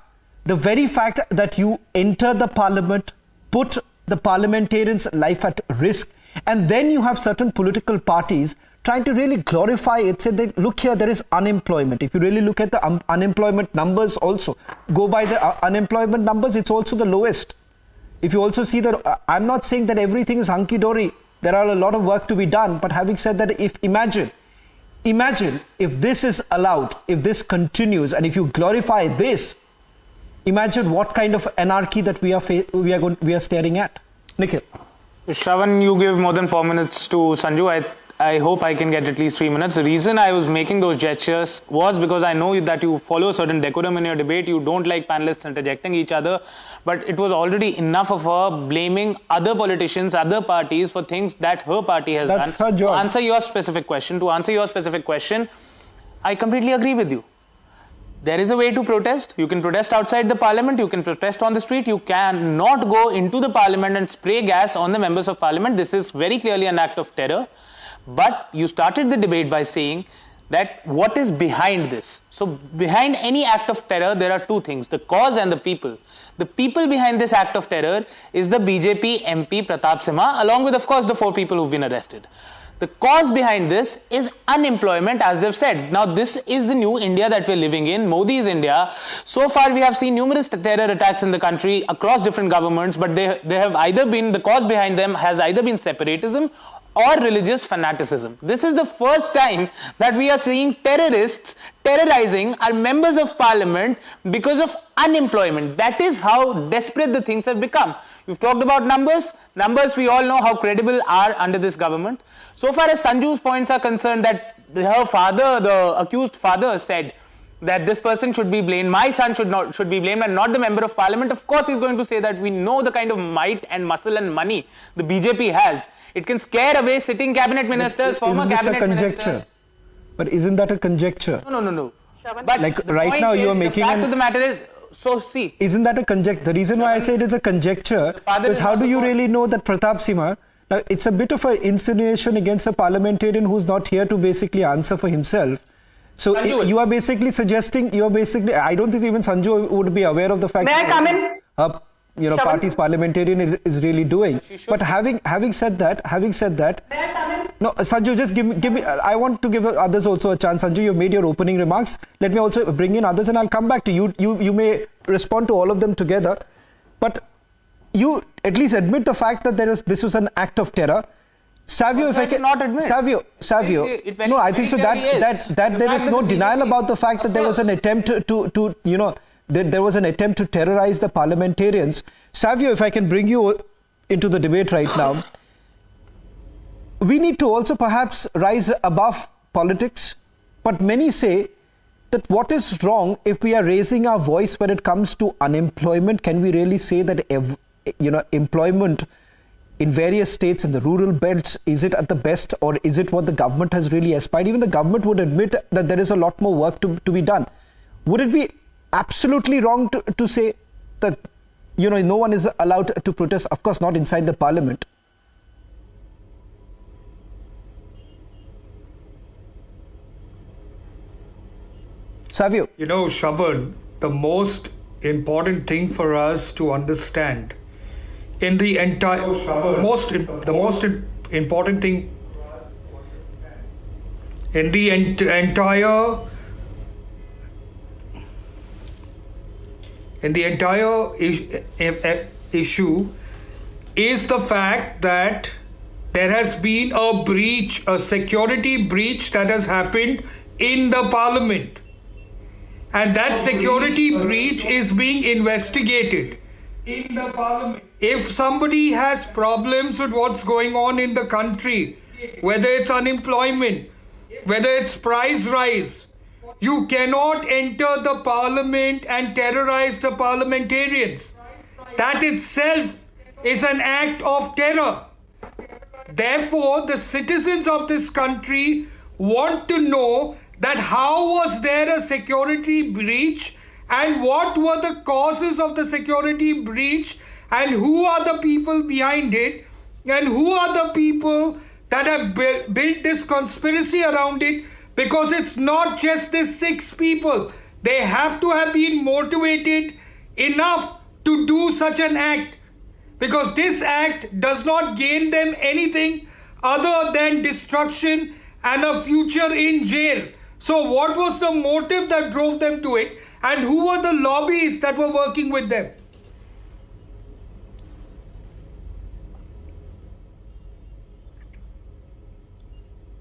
the very fact that you enter the parliament, put the parliamentarians' life at risk, and then you have certain political parties trying to really glorify it, say that, look here, there is unemployment. If you really look at the unemployment numbers also, go by the unemployment numbers, it's also the lowest. If you also see that, I'm not saying that everything is hunky-dory. There are a lot of work to be done. But having said that, imagine if this is allowed, if this continues, and if you glorify this, imagine what kind of anarchy that we are staring at. Nikhil. Shravan, you give more than 4 minutes to Sanju. I hope I can get at least 3 minutes. The reason I was making those gestures was because I know that you follow a certain decorum in your debate. You don't like panelists interjecting each other. But it was already enough of her blaming other politicians, other parties for things that her party has done. That's her job. To answer your specific question, I completely agree with you. There is a way to protest. You can protest outside the parliament. You can protest on the street. You cannot go into the parliament and spray gas on the members of parliament. This is very clearly an act of terror. But you started the debate by saying that what is behind this? So behind any act of terror, there are two things, the cause and the people. The people behind this act of terror is the BJP MP Pratap Simha, along with, of course, the 4 people who've been arrested. The cause behind this is unemployment, as they've said. Now, this is the new India that we're living in, Modi's India. So far, we have seen numerous terror attacks in the country across different governments, but they have either been, the cause behind them has either been separatism or religious fanaticism. This is the first time that we are seeing terrorists terrorizing our members of parliament because of unemployment. That is how desperate the things have become. You've talked about numbers. Numbers, we all know how credible are under this government. So far as Sanju's points are concerned, that her father, the accused father, said that this person should be blamed, my son should be blamed and not the member of parliament. Of course he's going to say that. We know the kind of might and muscle and money the BJP has. It can scare away sitting cabinet ministers, former cabinet ministers. But isn't that a conjecture? No. But like right now you're making the fact of the matter is, so see. Isn't that a conjecture? The reason why I say it is a conjecture is how do you really know that Pratap Singh, now it's a bit of an insinuation against a parliamentarian who's not here to basically answer for himself. So you are basically suggesting, I don't think even Sanju would be aware of the fact that party's parliamentarian is really doing. But having said that, no, Sanju, just give me, I want to give others also a chance. Sanju, you've made your opening remarks. Let me also bring in others and I'll come back to you. You may respond to all of them together. But you at least admit the fact that this was an act of terror. Savio, if I can not admit. Savio. No, I think so that there is no denial about the fact that there was an attempt there was an attempt to terrorize the parliamentarians. Savio, if I can bring you into the debate right now, we need to also perhaps rise above politics. But many say that what is wrong if we are raising our voice when it comes to unemployment? Can we really say that employment in various states in the rural belts, is it at the best, or is it what the government has really aspired? Even the government would admit that there is a lot more work to be done. Would it be absolutely wrong to say that no one is allowed to protest? Of course not inside the parliament. Savio. Shravan, the most important thing for us to understand in the entire important thing in the entire issue is the fact that there has been a security breach that has happened in the parliament, and that security breach is being investigated in the parliament. If somebody has problems with what's going on in the country, whether it's unemployment, whether it's price rise, you cannot enter the parliament and terrorize the parliamentarians. That itself is an act of terror. Therefore, the citizens of this country want to know that how was there a security breach and what were the causes of the security breach and who are the people behind it and who are the people that have built this conspiracy around it, because it's not just these 6 people. They have to have been motivated enough to do such an act, because this act does not gain them anything other than destruction and a future in jail. So what was the motive that drove them to it, and who were the lobbies that were working with them?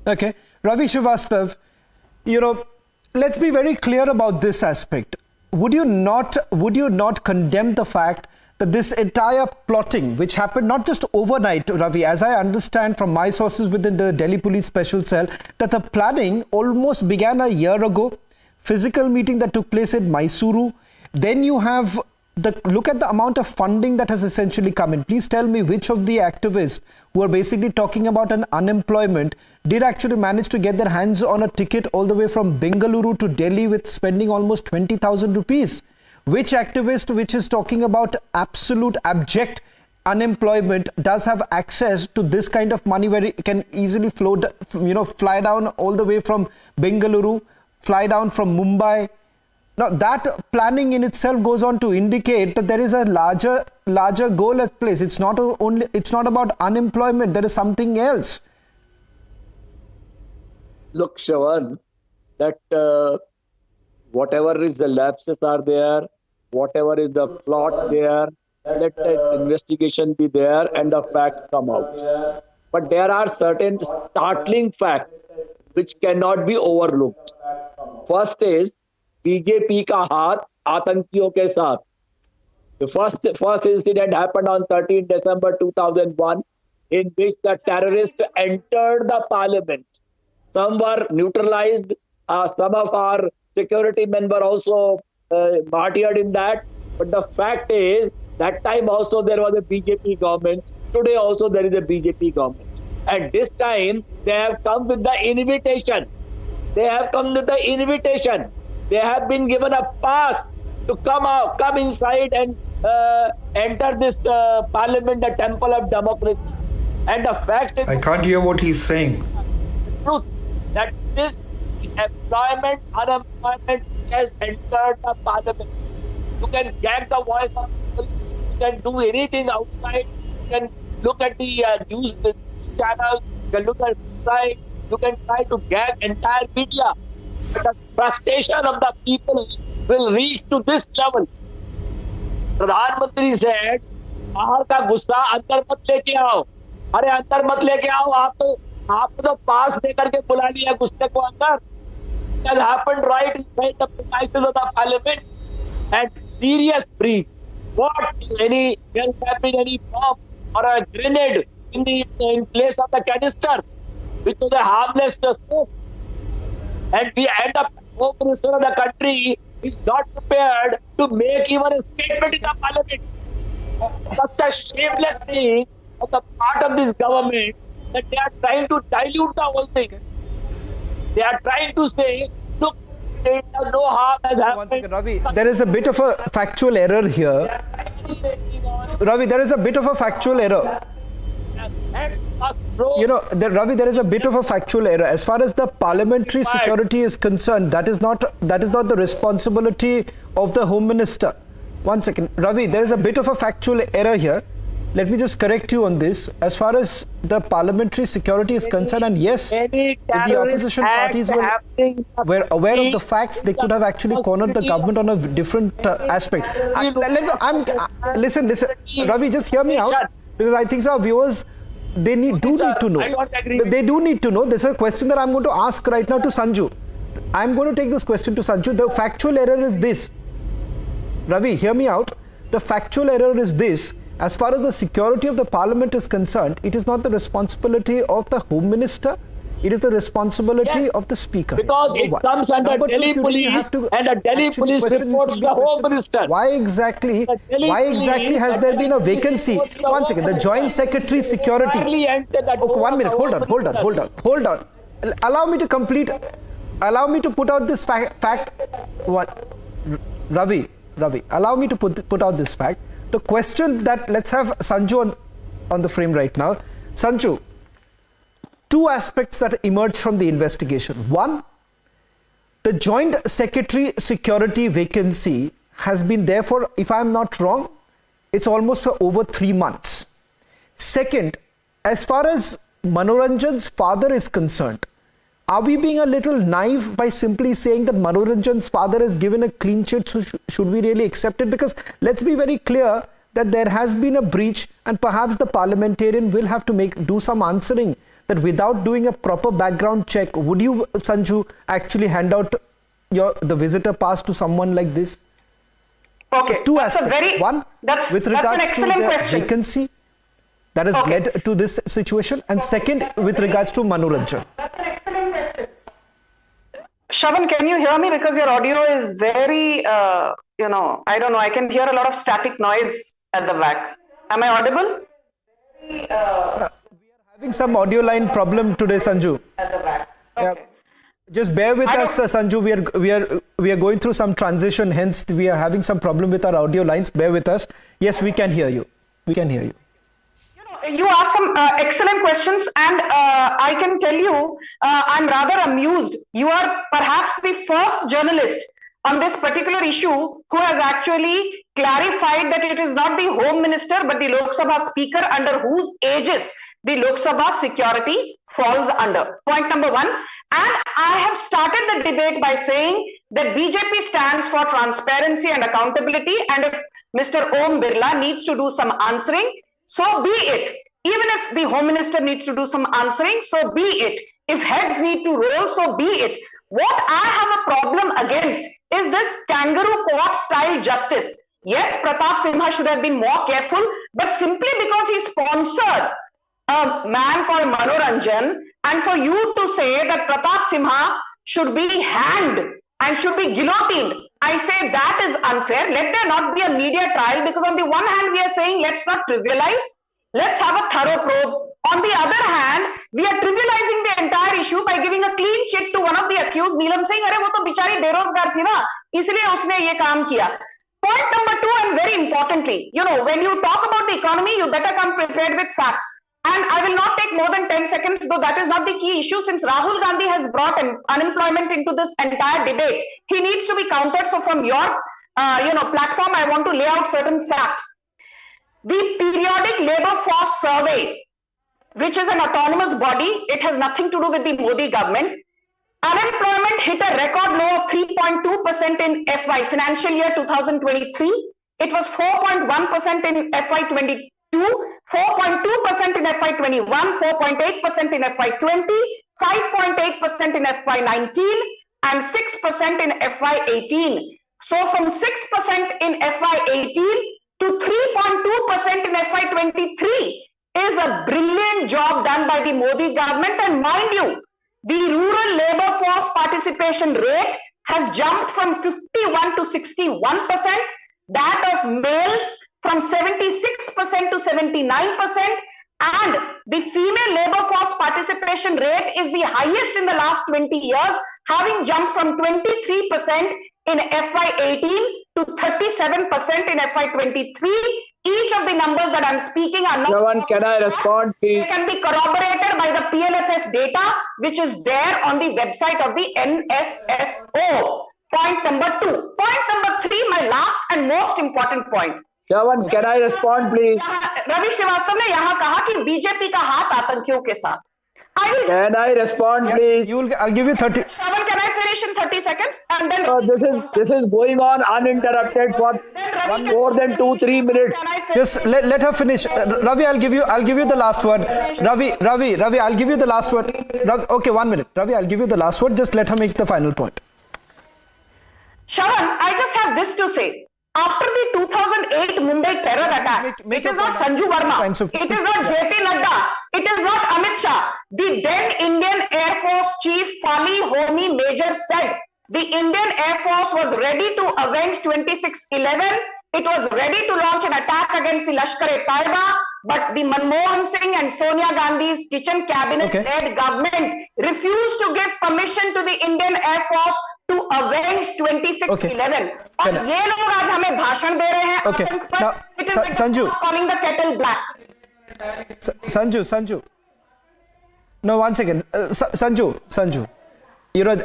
Okay, Ravi Srivastav, let's be very clear about this aspect. Would you not condemn the fact that this entire plotting, which happened not just overnight, Ravi, as I understand from my sources within the Delhi Police Special Cell, that the planning almost began a year ago, physical meeting that took place in Mysuru. Then you have look at the amount of funding that has essentially come in. Please tell me which of the activists who are basically talking about an unemployment did actually manage to get their hands on a ticket all the way from Bengaluru to Delhi with spending almost 20,000 rupees. Which activist which is talking about absolute abject unemployment does have access to this kind of money where it can easily fly down all the way from Bengaluru, fly down from Mumbai? Now that planning in itself goes on to indicate that there is a larger goal at place. It's not about unemployment. There is something else. Look, Shravan, that whatever is the lapses are there, whatever is the plot there, let the investigation be there and the facts come out. But there are certain startling facts which cannot be overlooked. First is BJP ka haath aatankiyon ke saath. The first incident happened on 13 December 2001, in which the terrorists entered the parliament. Some were neutralized. Some of our security men were also martyred in that. But the fact is, that time also there was a BJP government. Today also there is a BJP government. And this time they have come with the invitation. They have come with the invitation. They have been given a pass to come inside and enter this parliament, the temple of democracy. And the fact is, I can't hear what he's saying. Truth that this employment, unemployment has entered the parliament. You can gag the voice of people. You can do anything outside. You can look at the news channels. You can look at website. You can try to gag entire media. But the frustration of the people will reach to this level. प्रधानमंत्री said, बाहर का गुस्सा अंदर मत लेके आओ. अरे अंदर मत लेके आओ. आपको तो पास देकर के बुला लिया गुस्से को अंदर. It has happened right inside the premises of the parliament, and serious breach. What there have been any bomb or a grenade in place of the canister, which was a harmless smoke, and we end up Home Minister of the country is not prepared to make even a statement in the parliament. Such a shameless thing on the part of this government that they are trying to dilute the whole thing. They are trying to say, look, no harm has happened. Ravi, there is a bit of a factual error here. Ravi, there is a bit of a factual error. You know, Ravi, there is a bit of a factual error. As far as the parliamentary security is concerned, that is not the responsibility of the Home Minister. One second. Ravi, there is a bit of a factual error here. Let me just correct you on this. As far as the parliamentary security is concerned, and yes, if the opposition parties were aware of the facts, they could have actually cornered the government on a different aspect. Listen, Ravi, just hear me out, because I think our viewers, they do need to know. They do need to know. This is a question that I'm going to ask right now to Sanju. I'm going to take this question to Sanju. The factual error is this. Ravi, hear me out. The factual error is this. As far as the security of the parliament is concerned, it is not the responsibility of the Home Minister. It is the responsibility of the Speaker. Because it comes under Delhi Police, and the Delhi Police reports the Home Minister. Why exactly has there been a vacancy? One second. The Joint Secretary Security. Okay, 1 minute. Hold on. Allow me to complete. Allow me to put out this fact. What? Ravi. Allow me to put out this fact. The question that, let's have Sanju on the frame right now. Sanju, two aspects that emerged from the investigation. One, the Joint Secretary Security vacancy has been there for, if I'm not wrong, it's almost for over 3 months. Second, as far as Manoranjan's father is concerned, are we being a little naive by simply saying that Manoranjan's father has given a clean sheet? So should we really accept it? Because let's be very clear that there has been a breach, and perhaps the parliamentarian will have to do some answering, that without doing a proper background check, would you, Sanju, actually hand out the visitor pass to someone like this? Okay, two aspects. One, with regards to the vacancy that has led to this situation, and second, with regards to Manoranjan. Shravan, can you hear me? Because your audio is very, I don't know, I can hear a lot of static noise at the back. Am I audible? We are having some audio line problem today, Sanju. At the back. Okay. Yeah. Just bear with us, Sanju. We are going through some transition, hence we are having some problem with our audio lines. Bear with us. Yes, we can hear you. You asked some excellent questions, and I can tell you, I'm rather amused. You are perhaps the first journalist on this particular issue who has actually clarified that it is not the Home Minister but the Lok Sabha Speaker under whose aegis the Lok Sabha security falls under. Point number one. And I have started the debate by saying that BJP stands for transparency and accountability. And if Mr. Om Birla needs to do some answering, so be it. Even if the Home Minister needs to do some answering, so be it. If heads need to roll, so be it. What I have a problem against is this kangaroo court style justice. Yes, Pratap Simha should have been more careful, but simply because he sponsored a man called Manoranjan, and for you to say that Pratap Simha should be hanged and should be guillotined, I say that is unfair. Let there not be a media trial, because on the one hand, we are saying let's not trivialize, let's have a thorough probe. On the other hand, we are trivializing the entire issue by giving a clean chit to one of the accused, Neelam Singh. अरे वो तो बिचारी बेरोजगार थी ना, इसलिए उसने ये काम किया. Point number two, and very importantly, when you talk about the economy, you better come prepared with facts. And I will not take more than 10 seconds, though that is not the key issue, since Rahul Gandhi has brought unemployment into this entire debate. He needs to be countered. So from your, platform, I want to lay out certain facts. The periodic labor force survey, which is an autonomous body, it has nothing to do with the Modi government. Unemployment hit a record low of 3.2% in FY financial year 2023. It was 4.1% in FY22, 4.2% in FY21, 4.8% in FY20, 5.8% in FY19, and 6% in FY18. So from 6% in FY18 to 3.2% in FY23 is a brilliant job done by the Modi government. And mind you, the rural labor force participation rate has jumped from 51 to 61%, that of males from 76% to 79%, and the female labor force participation rate is the highest in the last 20 years, having jumped from 23% in FY18 to 37% in FY23. Each of the numbers that I'm speaking are not... Shravan, can I respond, please? They can be corroborated by the PLFS data, which is there on the website of the NSSO. Point number two. Point number three, my last and most important point. Shravan, can I respond, please? Ravi Srivastava ne yahan kaha ki BJP ka haath aatankiyon ke saath. Can I respond, please? I'll give you 30. Shravan, can I finish in 30 seconds? And then this is going on uninterrupted for more than 2-3 minutes. Just let her finish. Ravi, I'll give you the last word. Ravi, I'll give you the last word. Okay, 1 minute. Ravi, I'll give you the last word. Just let her make the final point. Shravan, I just have this to say. After the 2008 Mumbai terror attack, it is not Sanju Verma, it is not JP Nadda, it is not Amit Shah. The then Indian Air Force Chief Fali Homi Major said the Indian Air Force was ready to avenge 26/11. It was ready to launch an attack against the Lashkar-e-Taiba, but the Manmohan Singh and Sonia Gandhi's kitchen cabinet-led government refused to give permission to the Indian Air Force to avenge 26/11. और ये लोग आज हमें भाषण दे रहे हैं. Okay. Now, it is like calling the kettle black. Sanju. No, one second. Sanju.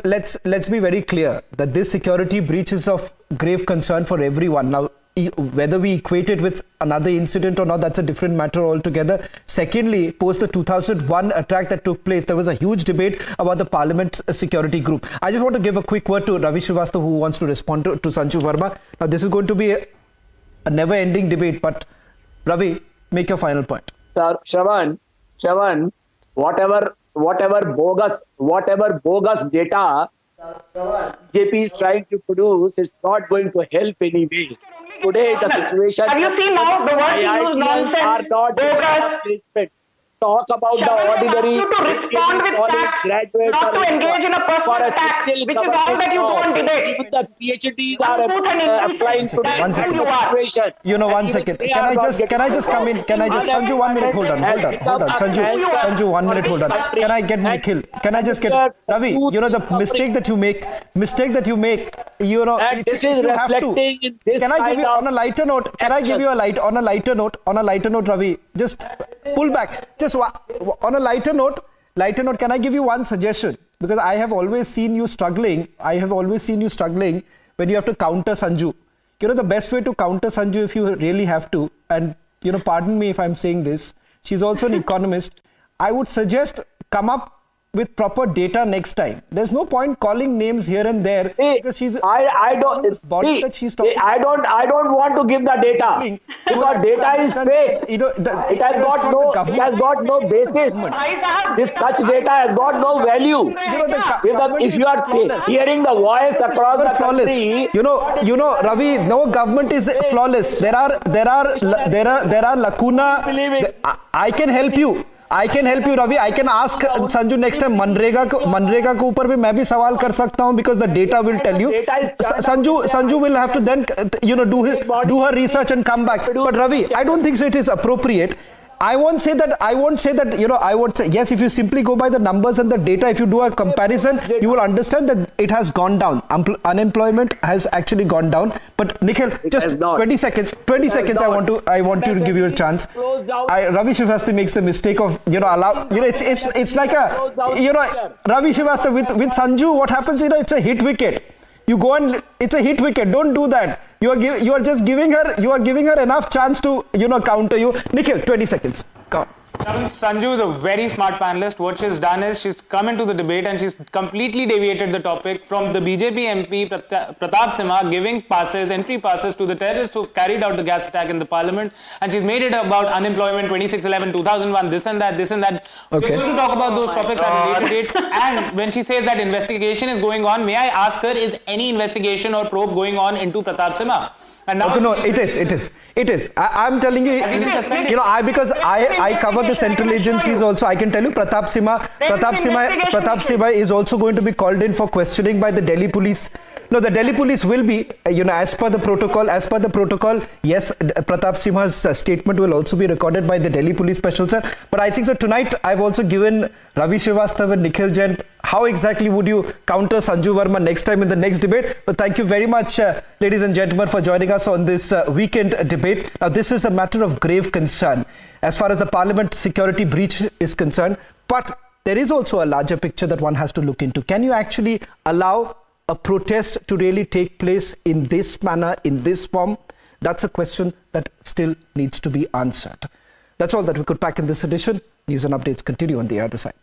Let's be very clear that this security breach is of grave concern for everyone. Now, whether we equate it with another incident or not, that's a different matter altogether. Secondly, post the 2001 attack that took place, there was a huge debate about the Parliament security group. I just want to give a quick word to Ravi Srivastava, who wants to respond to Sanju Verma. Now, this is going to be a never-ending debate, but Ravi, make your final point. Sir, Shravan, whatever bogus data JP is trying to produce, it's not going to help anyway. Today the situation. Have you seen now the words you use? Nonsense, bogus. Talk about the ordinary. You to respond with facts, not to engage in a personal attack, which is all that you do on debate. Even the PhDs are applying to this situation. One second. Can I just come in? Sanju, 1 minute. Hold on. Sanju, 1 minute. Hold on. Can I get Nikhil? Can I just get Ravi? The mistake that you make. This is reflecting in this. Can I give you on a lighter note? Can I give you on a lighter note, Ravi? Just pull back. Just on a lighter note, can I give you one suggestion? Because I have always seen you struggling. When you have to counter Sanju. The best way to counter Sanju, if you really have to, and pardon me if I'm saying this, she's also an economist. I would suggest come up with proper data next time. There's no point calling names here and there because she's I don't want to give the data because data is fake. It has got no basis. Such data has got no value. If you are hearing the voice across the country, Ravi, no government is flawless. There are lacuna. I can help you, Ravi. I can ask Sanju next time. MNREGA के ऊपर भी मैं भी सवाल कर सकता हूँ because the data will tell you. Sanju will have to then do her research and come back. But Ravi, I don't think so. It is appropriate. I won't say that, I would say, yes, if you simply go by the numbers and the data, if you do a comparison, you will understand that it has gone down. Unemployment has actually gone down. But Nikhil, just 20 seconds, I want to give you a chance. Ravi Srivastava makes the mistake of, it's like a, Ravi Srivastava with Sanju, what happens, it's a hit wicket. You go and it's a hit wicket. Don't do that. You are just giving her enough chance to counter you. Nikhil, 20 seconds. Go on. Sanju is a very smart panelist. What she's done is she's come into the debate and she's completely deviated the topic from the BJP MP Pratap Simha giving entry passes to the terrorists who carried out the gas attack in the parliament, and she's made it about unemployment 2611, 2001, this and that. Okay. We're going to talk about those topics at a later date. And when she says that investigation is going on, may I ask her, is any investigation or probe going on into Pratap Simha? And now no, it is. I'm telling you, because I cover the central agencies also. I can tell you, Pratap Simha is also going to be called in for questioning by the Delhi police. No, the Delhi police will be, as per the protocol, yes, Pratap Simha's statement will also be recorded by the Delhi police special cell. But I think so tonight I've also given Ravi Srivastava and Nikhil Jain. How exactly would you counter Sanju Verma next time in the next debate? But thank you very much, ladies and gentlemen, for joining us on this weekend debate. Now, this is a matter of grave concern as far as the parliament security breach is concerned. But there is also a larger picture that one has to look into. Can you actually allow a protest to really take place in this manner, in this form? That's a question that still needs to be answered. That's all that we could pack in this edition. News and updates continue on the other side.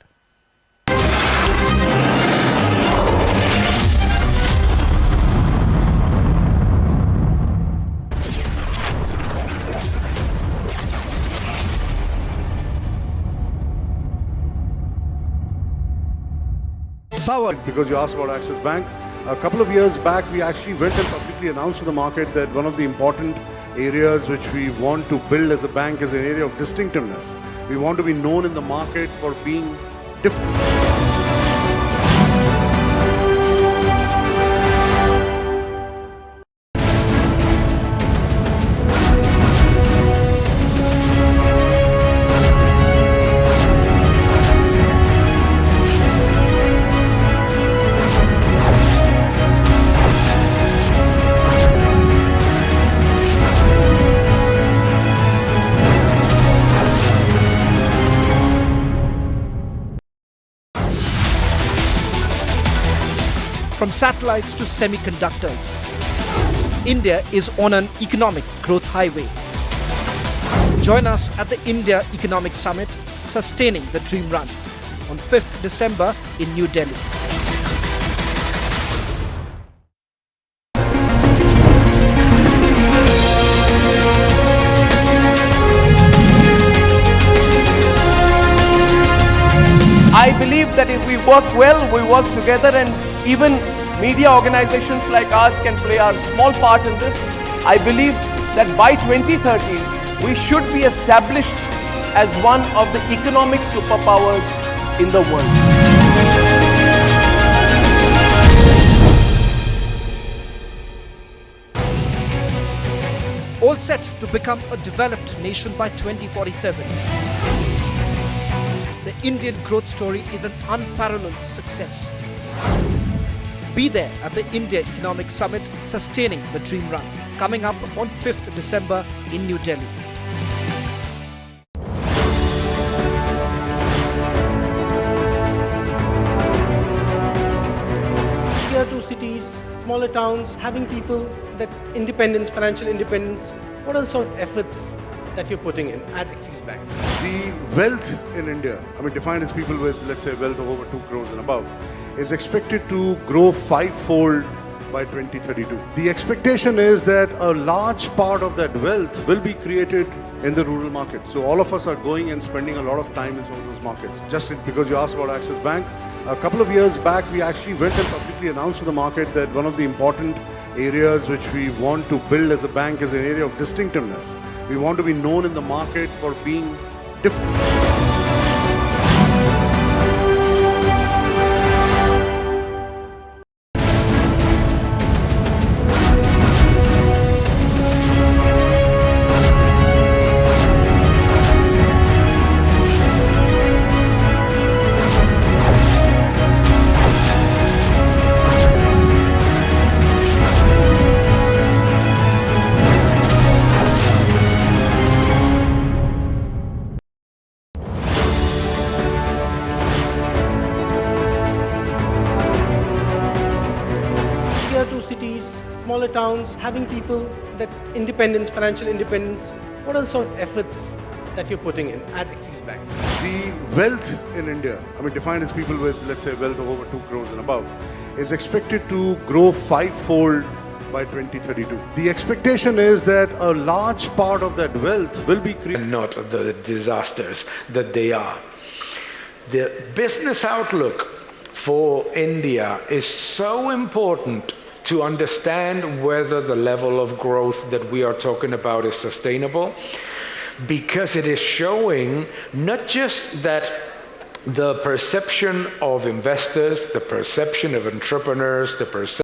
Because you asked about Axis Bank. A couple of years back, we actually went and publicly announced to the market that one of the important areas which we want to build as a bank is an area of distinctiveness. We want to be known in the market for being different. From satellites to semiconductors, India is on an economic growth highway. Join us at the India Economic Summit, Sustaining the Dream Run, on 5th December in New Delhi. I believe that if we work well, we work together, and even media organizations like ours can play our small part in this. I believe that by 2030, we should be established as one of the economic superpowers in the world. All set to become a developed nation by 2047. The Indian growth story is an unparalleled success. Be there at the India Economic Summit, Sustaining the Dream Run, coming up on 5th December in New Delhi. Tier 2 cities, smaller towns, having people that independence, financial independence, what are the sort of efforts that you're putting in at Axis Bank. The wealth in India, defined as people with, let's say, wealth of over 2 crores and above, is expected to grow 5-fold by 2032. The expectation is that a large part of that wealth will be created in the rural markets. So all of us are going and spending a lot of time in some of those markets. Because you asked about Axis Bank, a couple of years back, we actually went and publicly announced to the market that one of the important areas which we want to build as a bank is an area of distinctiveness. We want to be known in the market for being different. Tier 2 cities, smaller towns, having people that independence, financial independence, what are the sort of efforts that you're putting in at Axis Bank? The wealth in India, defined as people with, let's say, wealth of over 2 crores and above, is expected to grow 5-fold by 2032. The expectation is that a large part of that wealth will be created. Not the disasters that they are. The business outlook for India is so important to understand whether the level of growth that we are talking about is sustainable, because it is showing not just that the perception of investors, the perception of entrepreneurs, the perception